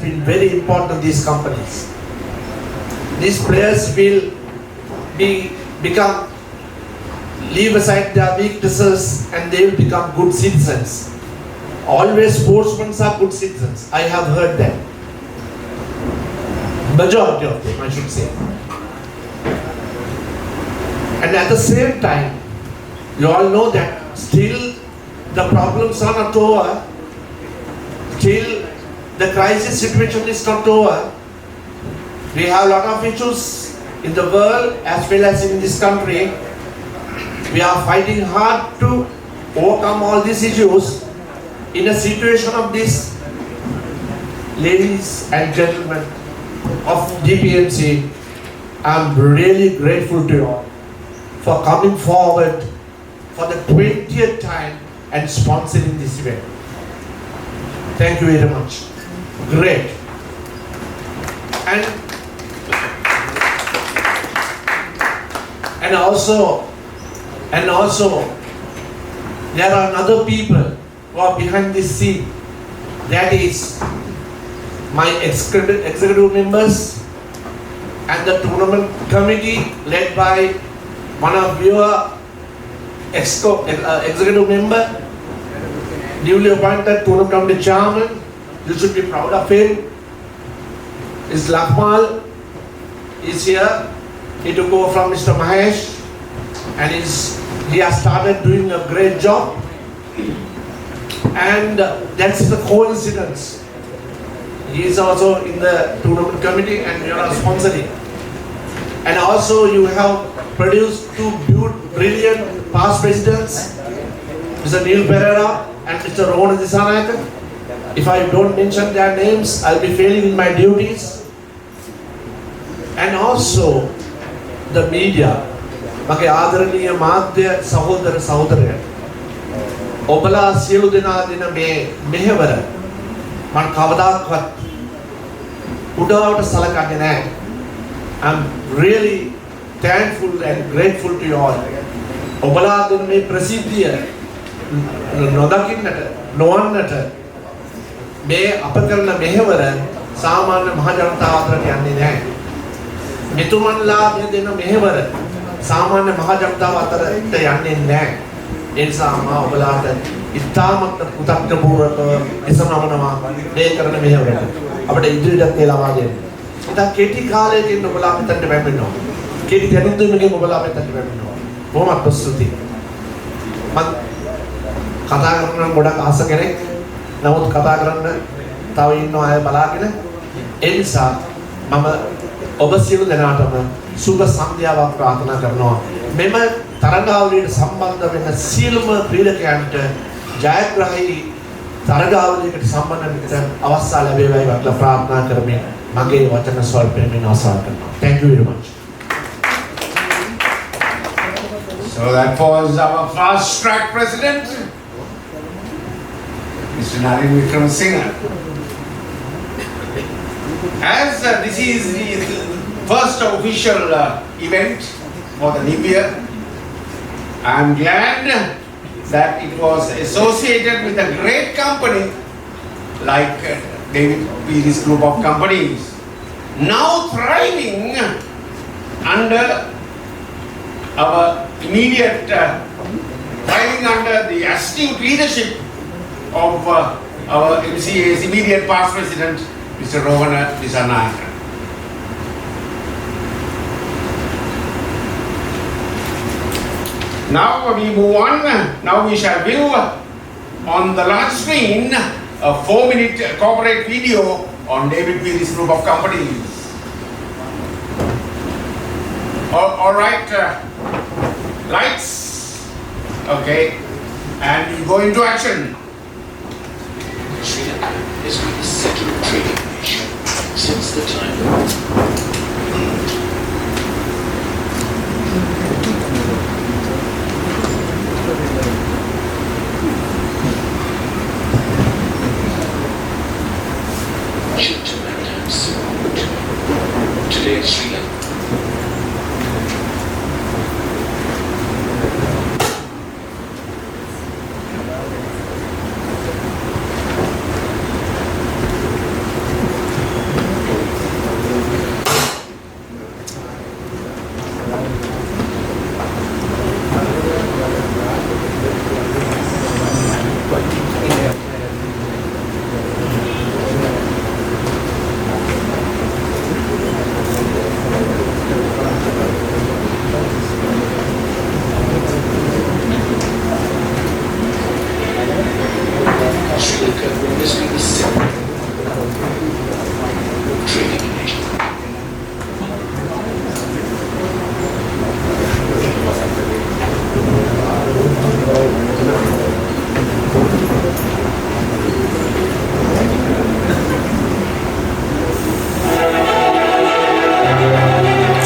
been very important to these companies. These players will leave aside their weaknesses and they will become good citizens. Always sportsmen are good citizens. I have heard that. Majority of them, I should say. And at the same time, you all know that still the problems are not over. Still the crisis situation is not over. We have a lot of issues in the world as well as in this country. We are fighting hard to overcome all these issues. In a situation of this, ladies and gentlemen of DPMC, I am really grateful to you all for coming forward for the 20th time and sponsoring this event. Thank you very much. Great. And also there are other people who are behind this scene. That is my executive members and the tournament committee led by one of your executive member, newly appointed tournament committee chairman. You should be proud of him. Is Lakmal is here. He took over from Mr. Mahesh and he has started doing a great job. And that's the coincidence. He is also in the tournament committee and you are sponsoring. And also you have produced two brilliant past presidents, Mr. Neil Pereira and Mr. Rohan Disanayaka. If I don't mention their names, I'll be failing in my duties. And also the media. මගේ ආදරණීය මාධ්‍ය සහෝදර සහෝදරයන් ඔබලා සියලු දෙනා දෙන මේ මෙහෙවර මම කවදාවත් උඩවට සලකන්නේ නැහැ. I'm really thankful and grateful to you all. ඔබලා දෙන මේ ප්‍රසිද්ධිය නොදකින්නට නොවන්නට මේ අප කරන මෙහෙවර සාමාන්‍ය මහ ජනතාව අතරට යන්නේ නැහැ. මෙතුමන්ලා මේ දෙන මෙහෙවර සාමාන්‍ය මහ ජනතාව අතරට යන්නේ නැහැ. ඒ නිසා මම ඔබලාට ඉතාමත් කෘතඥපූර්වකව එසමනමනවා මේ කරන මෙහෙවරට. අපිට ඉදිරියට ඒ ලබා දෙන්න. ඉතින් කෙටි කාලයකින් ඔබලා මෙතනට පැමිණෙනවා. කෙටි දැනුම්දුමකින් ඔබලා මෙතනට පැමිණෙනවා. බොහොම ස්තුතියි. මම කතා කරන ගොඩක් ආස කෙනෙක්. නමුත් කතා කරන්න තව ඉන්න අය බලාගෙන ඒ නිසා මම ඔබ සියලු දෙනාටම සුබ සන්ධ්‍යාවක් ප්‍රාර්ථනා කරනවා. මෙම තරගාවලියට සම්බන්ධ වෙන සියලුම ක්‍රීඩකයන්ට ජයග්‍රහී තරගාවලියකට සම්බන්ධ වෙන්න අවස්ථාව ලැබේවායි කියලා ප්‍රාර්ථනා කරමින් මගේ වචන ස්වල්පයෙන් අවසන් කරනවා. Thank you very much. So that was our fast track president, Mr. Naren Wickramasinghe. As this is the first official event for the new year, I am glad that it was associated with a great company like David Peary's group of companies, now thriving under our immediate, thriving under the astute leadership of our MCA's immediate past president, Mr. Rohan Disanayaka. Now we move on. Now we shall view on the large screen a 4-minute corporate video on David Peary's group of companies. All right, lights. Okay, and we go into action. Sri Lanka has been a settled trading nation since the time to maritime support. Today in Sri Lanka,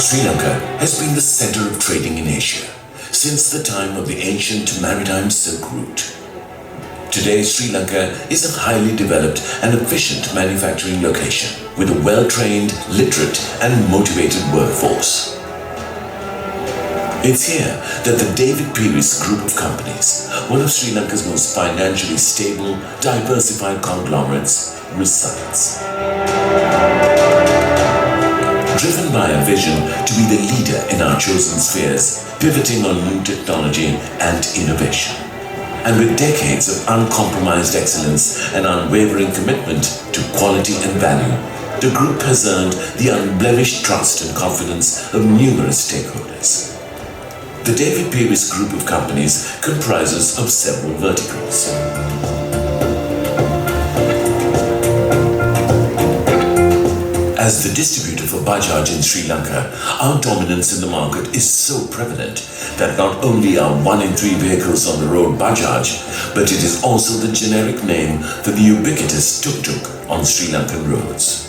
Sri Lanka has been the center of trading in Asia since the time of the ancient maritime Silk Route. Today, Sri Lanka is a highly developed and efficient manufacturing location with a well-trained, literate and motivated workforce. It's here that the David Pearce Group of Companies, one of Sri Lanka's most financially stable, diversified conglomerates, resides. Driven by a vision to be the leader in our chosen spheres, pivoting on new technology and innovation. And with decades of uncompromised excellence and unwavering commitment to quality and value, the group has earned the unblemished trust and confidence of numerous stakeholders. The David Pearce Group of Companies comprises of several verticals. As the distributor for Bajaj in Sri Lanka, our dominance in the market is so prevalent that not only are 1 in 3 vehicles on the road Bajaj, but it is also the generic name for the ubiquitous tuk-tuk on Sri Lankan roads.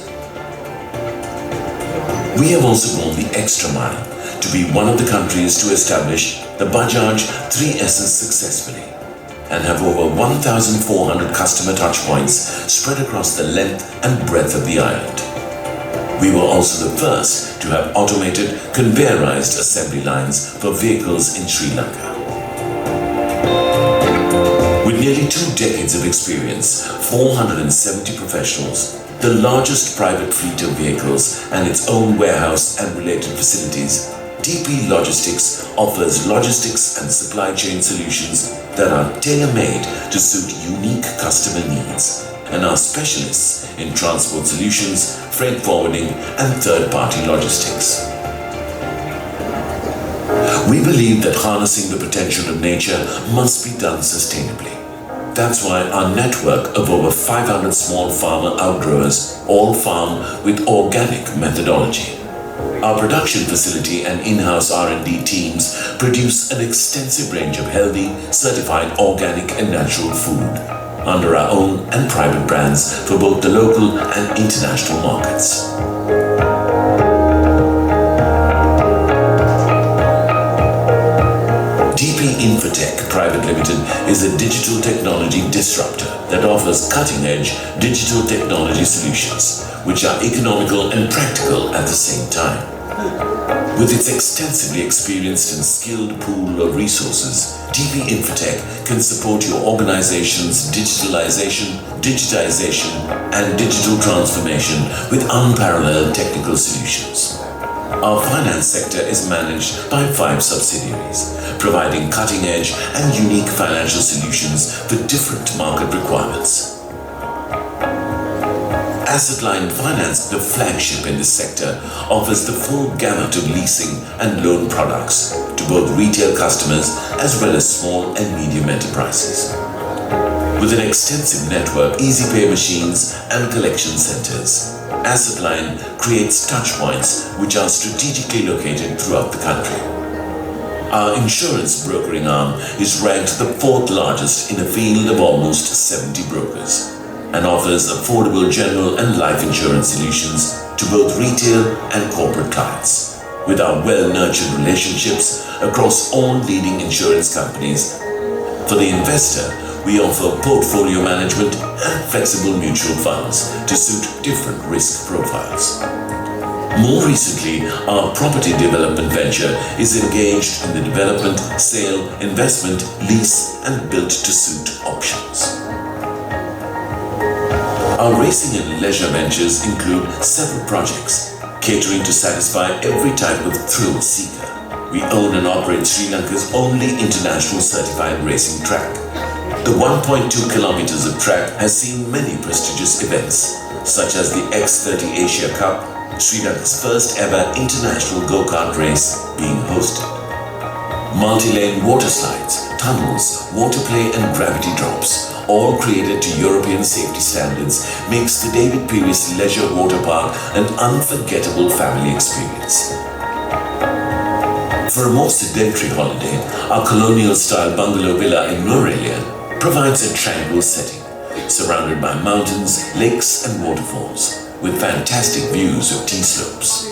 We have also gone the extra mile to be one of the countries to establish the Bajaj 3Ss successfully and have over 1,400 customer touchpoints spread across the length and breadth of the island. We were also the first to have automated, conveyorized assembly lines for vehicles in Sri Lanka. With nearly 2 decades of experience, 470 professionals, the largest private fleet of vehicles and its own warehouse and related facilities, DP Logistics offers logistics and supply chain solutions that are tailor-made to suit unique customer needs and are specialists in transport solutions, freight forwarding and third-party logistics. We believe that harnessing the potential of nature must be done sustainably. That's why our network of over 500 small farmer outgrowers all farm with organic methodology. Our production facility and in-house R&D teams produce an extensive range of healthy, certified organic and natural food under our own and private brands for both the local and international markets. DP Infotech Private Limited is a digital technology disruptor that offers cutting-edge digital technology solutions which are economical and practical at the same time. With its extensively experienced and skilled pool of resources, DP Infotech can support your organization's digitalization, digitization, and digital transformation with unparalleled technical solutions. Our finance sector is managed by 5 subsidiaries, providing cutting-edge and unique financial solutions for different market requirements. Asset Line Finance, the flagship in this sector, offers the full gamut of leasing and loan products to both retail customers as well as small and medium enterprises. With an extensive network, easy pay machines and collection centers, Asset Line creates touchpoints which are strategically located throughout the country. Our insurance brokering arm is ranked the 4th largest in a field of almost 70 brokers, and offers affordable general and life insurance solutions to both retail and corporate clients. With our well-nurtured relationships across all leading insurance companies, for the investor, we offer portfolio management and flexible mutual funds to suit different risk profiles. More recently, our property development venture is engaged in the development, sale, investment, lease and built-to-suit options. Our racing and leisure ventures include several projects, catering to satisfy every type of thrill seeker. We own and operate Sri Lanka's only international certified racing track. The 1.2 kilometers of track has seen many prestigious events, such as the X30 Asia Cup, Sri Lanka's first ever international go-kart race being hosted. Multi-lane water slides, tunnels, water play and gravity drops, all created to European safety standards, makes the David Pearce Leisure Water Park an unforgettable family experience. For a more sedentary holiday, our colonial-style bungalow villa in Mercantile provides a tranquil setting, surrounded by mountains, lakes and waterfalls, with fantastic views of T-slopes.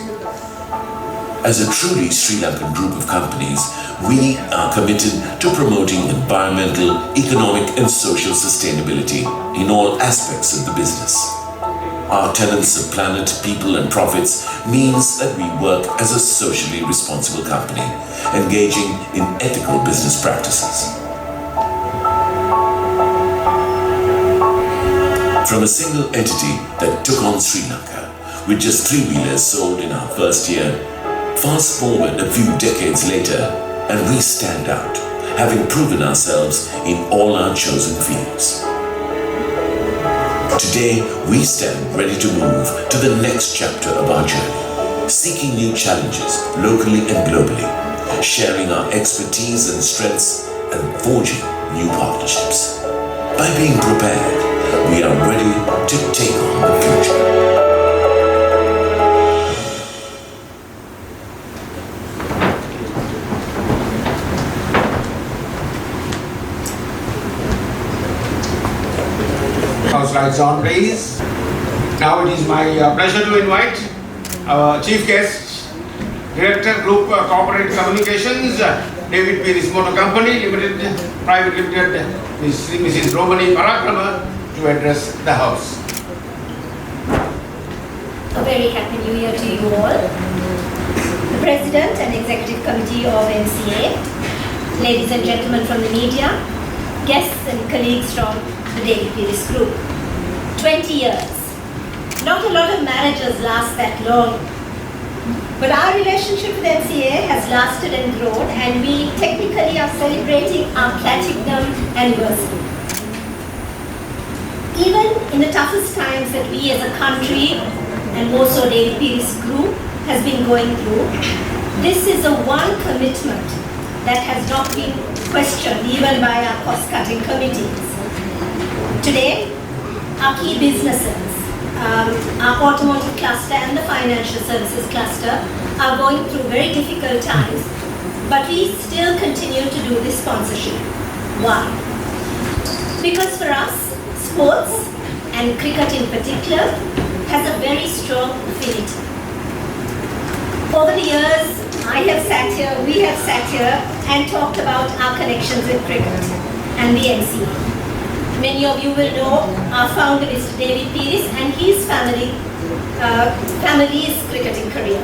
As a truly Sri Lankan group of companies, we are committed to promoting environmental, economic and social sustainability in all aspects of the business. Our tenets of planet, people and profits means that we work as a socially responsible company, engaging in ethical business practices. From a single entity that took on Sri Lanka, with just 3-wheelers sold in our first year, fast forward a few decades later, and we stand out, having proven ourselves in all our chosen fields. Today, we stand ready to move to the next chapter of our journey, seeking new challenges locally and globally, sharing our expertise and strengths, and forging new partnerships. By being prepared, we are ready to take on the future. Slides on, please. Now it is my pleasure to invite our chief guest, Director Group Corporate Communications, David Pierce Motor Company Limited, Private Limited, Mrs. Romani Parakrama, to address the House. A very happy new year to you all. The President and Executive Committee of MCA, ladies and gentlemen from the media, guests and colleagues from the David Pierce Group. 20 years. Not a lot of marriages last that long. But our relationship with MCA has lasted and grown, and we technically are celebrating our platinum anniversary. Even in the toughest times that we as a country, and also David Pierce Group, has been going through, this is a one commitment that has not been questioned even by our cost-cutting committees. Today, our key businesses, our automotive cluster and the financial services cluster are going through very difficult times, but we still continue to do this sponsorship. Why? Because for us, sports and cricket in particular has a very strong affinity. Over the years, I have sat here, we have sat here and talked about our connections with cricket and the MCA. Many of you will know our founder, Mr. David Pierce, and his family's cricketing career.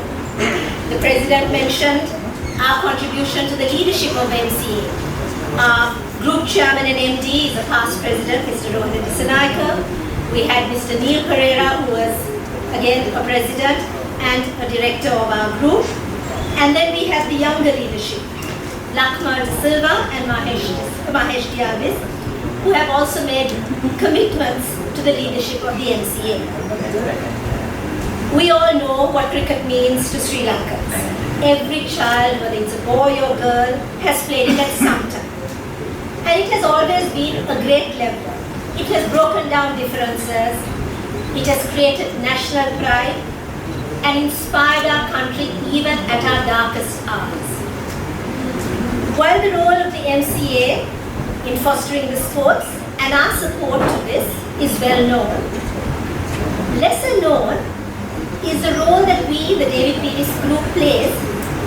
The President mentioned our contribution to the leadership of MCA. Our Group Chairman and MD is a past President, Mr. Rohan Dissanayake. We had Mr. Neil Pereira, who was again a President and a Director of our group. And then we had the younger leadership, Lakshman De Silva and Mahesh Diavis, who have also made commitments to the leadership of the MCA. We all know what cricket means to Sri Lankans. Every child, whether it's a boy or girl, has played it at some time. And it has always been a great leveler. It has broken down differences, it has created national pride, and inspired our country even at our darkest hours. While the role of the MCA in fostering the sports and our support to this is well known, lesser known is the role that we, the David Pierce Group, plays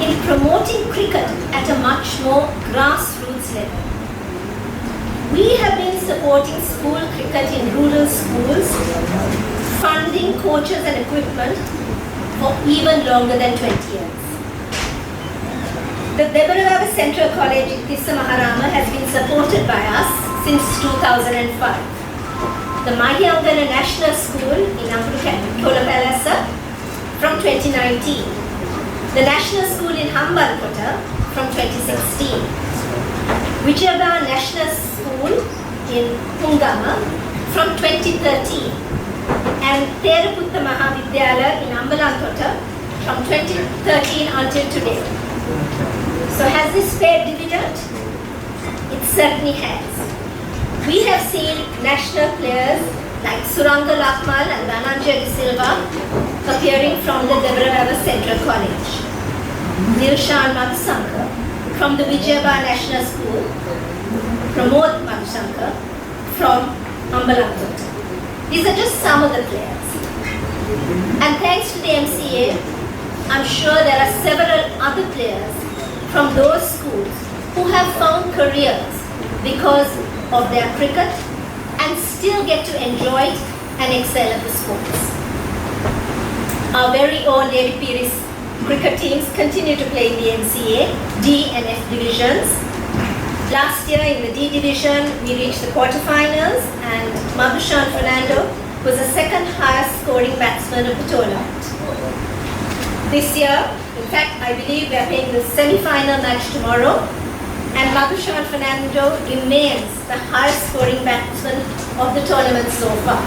in promoting cricket at a much more grassroots level. We have been supporting school cricket in rural schools, funding coaches and equipment for even longer than 20 years. The Debaragava Central College in Tissa Maharama has been supported by us since 2005. The Mahiyangana National School in Kolapalasa from 2019. The National School in Hambalkota from 2016. Vijayabha National School in Pungama from 2013. And Teraputta Mahavidyalaya in Ambalantota from 2013 until today. So has this paid dividend? It certainly has. We have seen national players like Suranga Lakmal and Dhananjay De Silva appearing from the Debaragava Central College. Dilshan Madhusankar from the Vijayabha National School, Pramod Madhusankar from Ambalantota. These are just some of the players. And thanks to the MCA, I'm sure there are several other players from those schools who have found careers because of their cricket and still get to enjoy it and excel at the sports. Our very own David Peary's cricket teams continue to play in the MCA, D and F divisions. Last year in the D division, we reached the quarterfinals and Mabushan Fernando was the second highest scoring batsman of the tournament. This year, in fact, I believe we are playing the semi-final match tomorrow and Mabushan Fernando remains the highest scoring batsman of the tournament so far.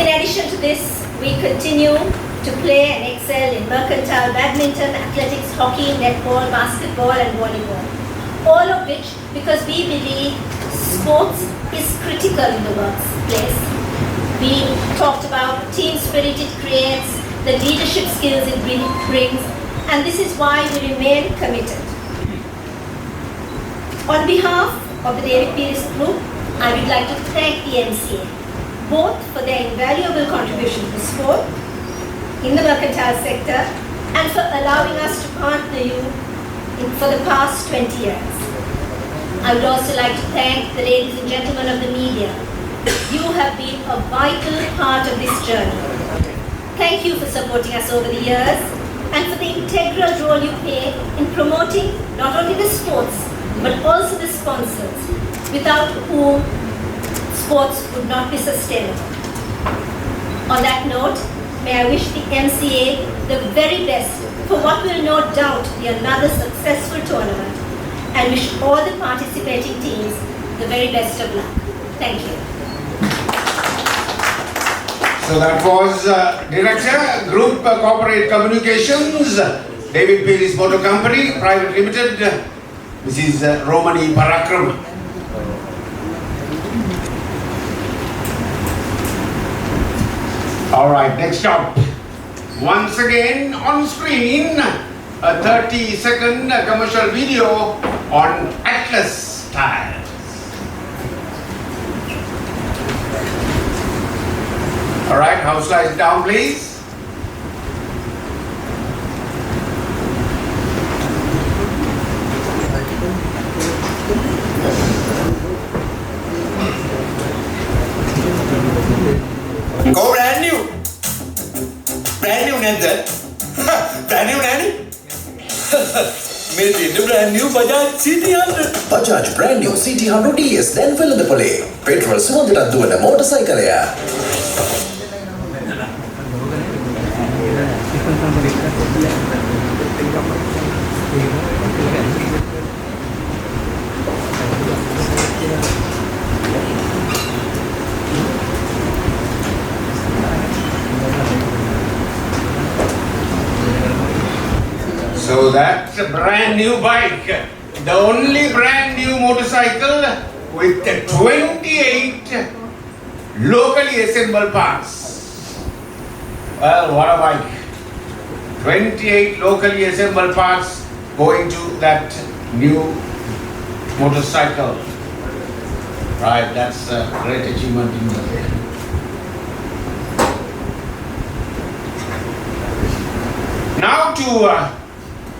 In addition to this, we continue to play and excel in Mercantile, badminton, athletics, hockey, netball, basketball and volleyball. All of which because we believe sports is critical in the workplace. We talked about team spirit it creates, the leadership skills it brings, and this is why we remain committed. On behalf of the David Peary's Group, I would like to thank the MCA, both for their invaluable contribution to the sport in the mercantile sector and for allowing us to partner you for the past 20 years. I would also like to thank the ladies and gentlemen of the media. You have been a vital part of this journey. Thank you for supporting us over the years and for the integral role you play in promoting not only the sports but also the sponsors, without whom sports would not be sustainable. On that note, may I wish the MCA the very best for what will no doubt be another successful tournament and wish all the participating teams the very best of luck. Thank you. So that was Director, Group Corporate Communications, David Peary's Motor Company, Private Limited, Mrs. Romani Parakram. All right, next up. Once again on screen, a 30-second commercial video on Atlas tires. All right, house lights down, please. Go brand new. Brand new නැද්ද? Brand new නෑනේ. මේ තියෙන්නේ brand new Bajaj CT100. Bajaj brand new CT100 DS දැන් වෙළඳපොලේ. Petrol සුවඳට දුවන මෝටර්සයිකලය. So that's a brand new bike, the only brand new motorcycle with 28 locally assembled parts. Well, what a bike. 28 locally assembled parts going to that new motorcycle. Right, that's a great achievement in the Now to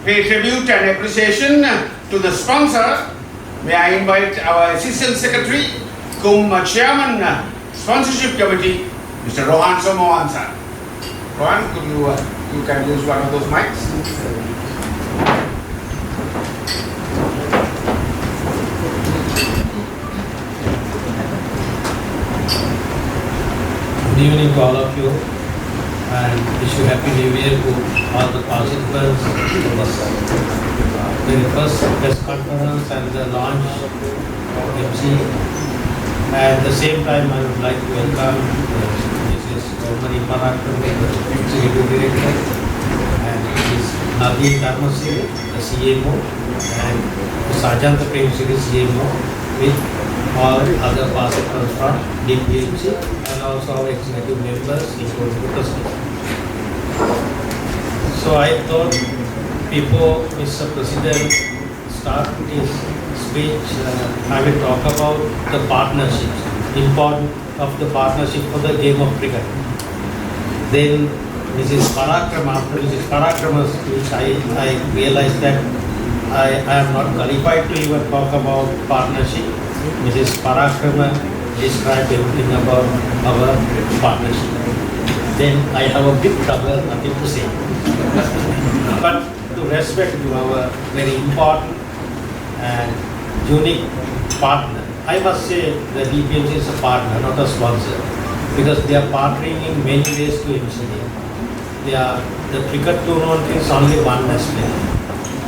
pay tribute and appreciation to the sponsor, may I invite our Assistant Secretary, cum Chairman, Sponsorship Committee, Mr. Rohan Somawansa. Rohan, could you can use one of those mics? Good evening to all of you and wish you happy new year to all the participants to the very first press conference and the launch of MCA. At the same time, I would like to welcome Mrs. Romani Parakram, the Executive Director, and Mrs. Nadia Dharmasiri, the CMO, and Sajant Prem Siri, CMO, with all other participants from DPGC and also our executive members, including the trustees. So I thought before Mr. President start his speech, I will talk about the partnerships, importance of the partnership for the game of cricket. Then Mrs. Parakrama, after Mrs. Parakrama's speech, I realized that I am not qualified to even talk about partnership. Mrs. Parakrama described everything about our partnership. Then I have a big trouble, nothing to say. But to respect to our very important and unique partner, I must say the DPGC is a partner, not a sponsor, because they are partnering in many ways to MCA. The cricket tournament is only one aspect.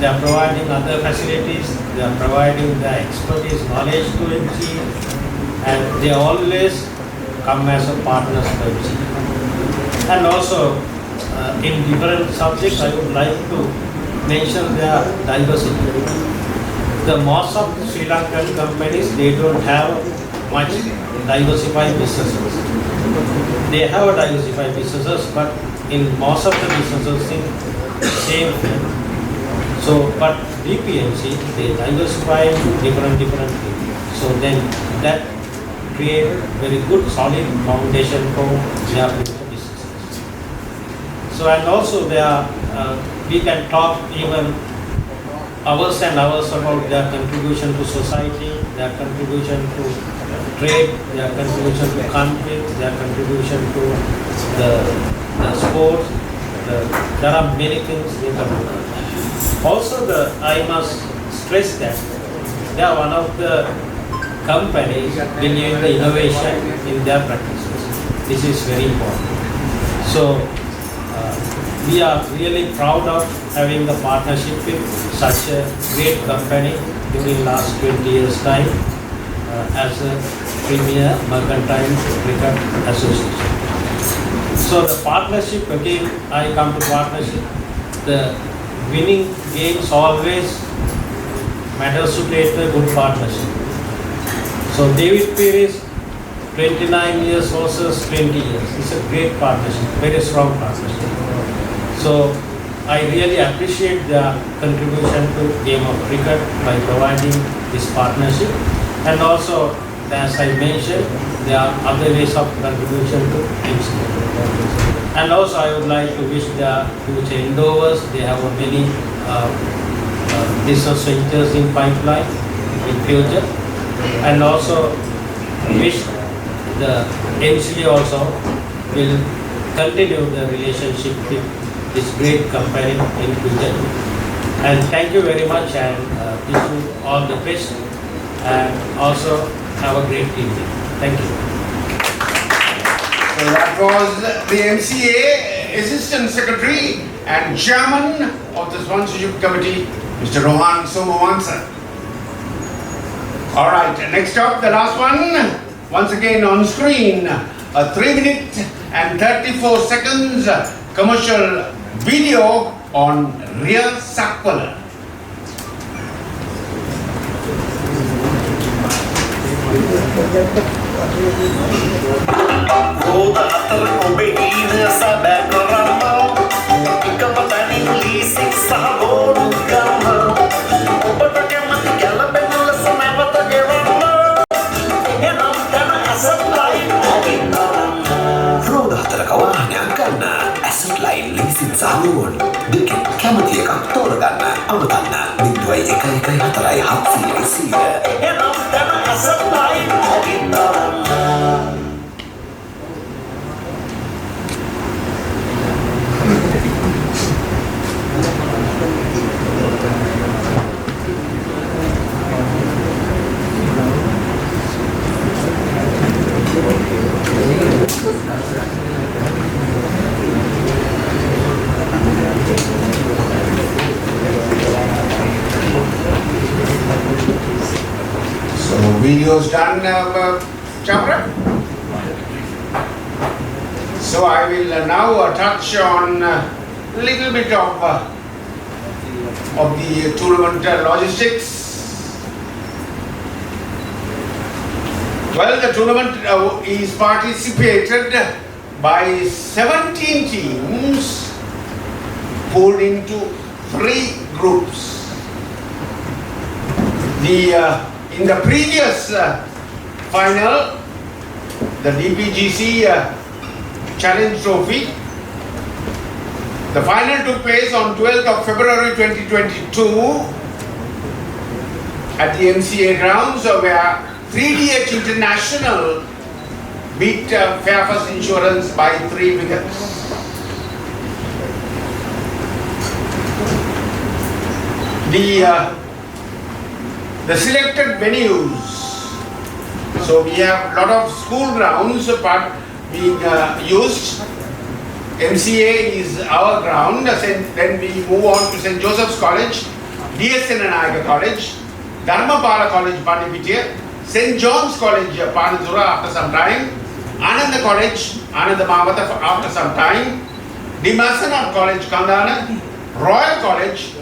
They are providing other facilities, they are providing the expertise, knowledge to MCA, and they always come as a partners to MCA. And also, in different subjects, I would like to mention their diversity. The most of the Sri Lankan companies, they don't have much diversified businesses. They have a diversified businesses, but in most of the businesses, in same field. So, but DPMC, they diversify different things. So then that create very good solid foundation for their future businesses. So and also we can talk even hours and hours about their contribution to society, their contribution to trade, their contribution to country, their contribution to the sports. There are many things they can do. Also, I must stress that they are one of the companies bringing the innovation in their practices. This is very important. So, we are really proud of having the partnership with such a great company during last 20 years' time as a premier Mercantile Cricket Association. So the partnership, again, I come to partnership. The winning games always matters to create a good partnership. So David Pires, 29 years versus 20 years. It's a great partnership, very strong partnership. So I really appreciate their contribution to game of cricket by providing this partnership. And also, as I mentioned, there are other ways of contribution to MCA. And also I would like to wish their future endeavors. They have many business ventures in pipeline in future. And also wish the MCA also will continue the relationship with this great company in future. And thank you very much, and wish you all the best, and also have a great evening. Thank you. So that was the MCA Assistant Secretary and Chairman of the Sponsorship Committee, Mr. Rohan Somawansa. Alright, next up, the last one, once again on screen, a 3 minute and 34 seconds commercial video on Real Sakpala. Roda atar obehina sabe korama ikapatani leasing sabonu kama obata kemati galabella samavata gerama enam kana asset line aginna Roda atar kawahanyak ganna asset line leasing sabonu දෙකෙන් කැමති එකක් තෝරගන්න අමතන්න 0114 enam kana asset line aginna Video's done, Chandra. So I will now touch on a little bit of the tournament logistics. Well, the tournament is participated by 17 teams pulled into 3 groups. In the previous final, the DPGC Challenge Trophy, The final took place on 12th of February 2022 at the MCA grounds where 3DH International beat Fairfax Insurance by 3 wickets. The selected venues. So we have a lot of school grounds but being used. MCA is our ground. Then we move on to St. Joseph's College, DSN Nayaga College, Dharmapala College, Pandipitya, St. John's College, Panadura after some time, Ananda College, Ananda Mamata after some time, Dimasanat College, Kandana, Royal College,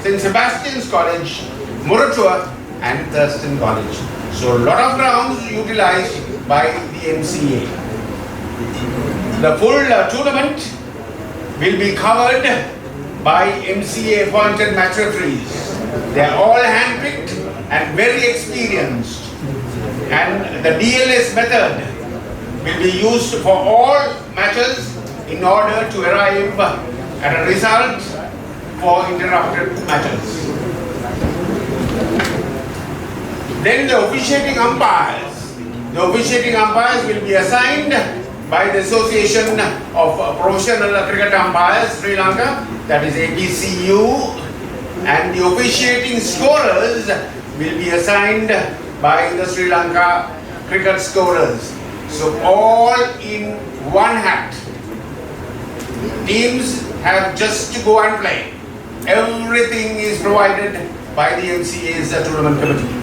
St. Sebastian's College, Muratua and Thurston College. So a lot of grounds utilized by the MCA. The full tournament will be covered by MCA appointed match referees. They are all handpicked and very experienced. And the DLS method will be used for all matches in order to arrive at a result for interrupted matches. Then the officiating umpires. The officiating umpires will be assigned by the Association of Professional Cricket Umpires, Sri Lanka, that is APCU, and the officiating scorers will be assigned by the Sri Lanka Cricket Scorers. So all in one hat. Teams have just to go and play. Everything is provided by the MCA's tournament committee.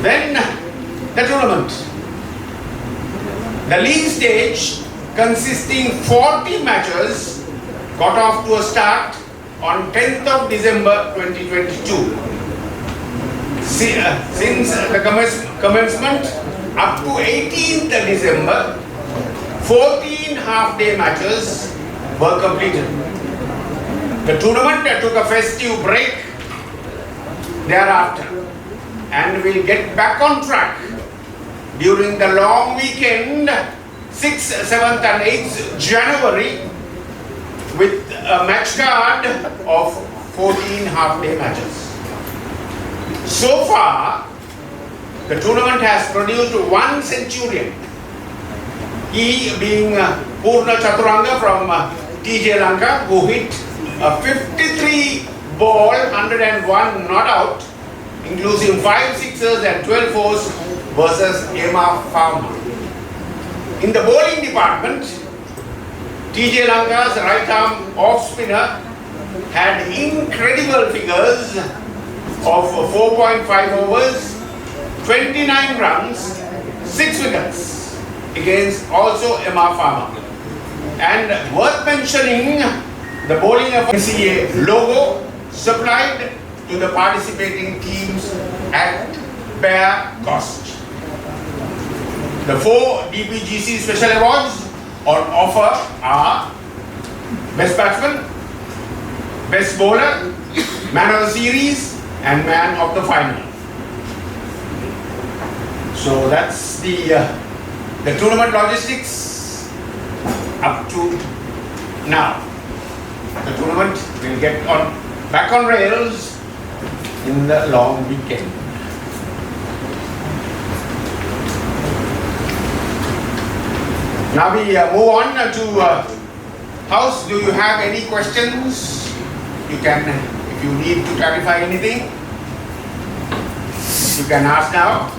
Then the tournament. The league stage, consisting 40 matches, got off to a start on 10th of December 2022. Since the commencement up to 18th December, 14 half-day matches were completed. The tournament took a festive break thereafter and will get back on track during the long weekend 6th, 7th and 8th January with a match card of 14 half-day matches. So far, the tournament has produced one centurion. He being Purna Chaturanga from TJ Lanka, who hit a 53 ball, 101 not out, including 5 sixers and 12 fours versus Emma Farmer. In the bowling department, TJ Lanka's right arm off spinner had incredible figures of 4.5 overs, 29 runs, 6 wickets against also Emma Farmer. And worth mentioning, the bowling of MCA logo supplied to the participating teams at bare cost. The 4 DPGC special awards on offer are Best Batsman, Best Bowler, Man of the Series and Man of the Final. So that's the tournament logistics up to now. The tournament will get back on rails in the long weekend. Now we move on to House. Do you have any questions? You can, if you need to clarify anything, you can ask now.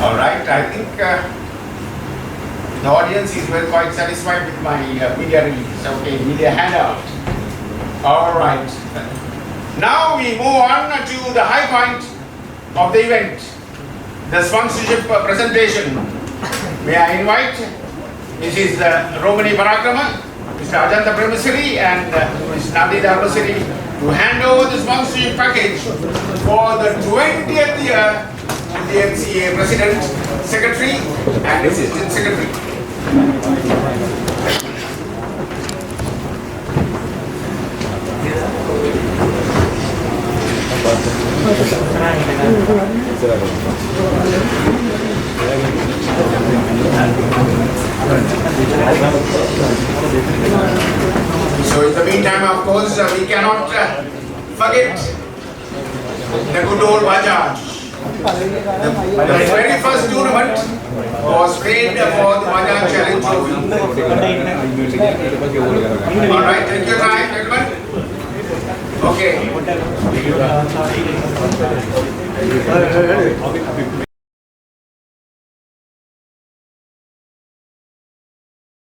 All right, I think the audience is well quite satisfied with my media release. Okay, media handout. All right. Now we move on to the high point of the event, the sponsorship presentation. May I invite Mrs. Romani Parakrama, Mr. Ajanta Premisari and Ms. Nadi Dharmasiri to hand over the sponsorship package for the 20th year to the MCA President, Secretary and Assistant Secretary. So in the meantime, of course, we cannot forget the good old Bajaj. The very first tournament was played for the Bajaj Challenge Trophy. All right, take your time, gentlemen. Okay.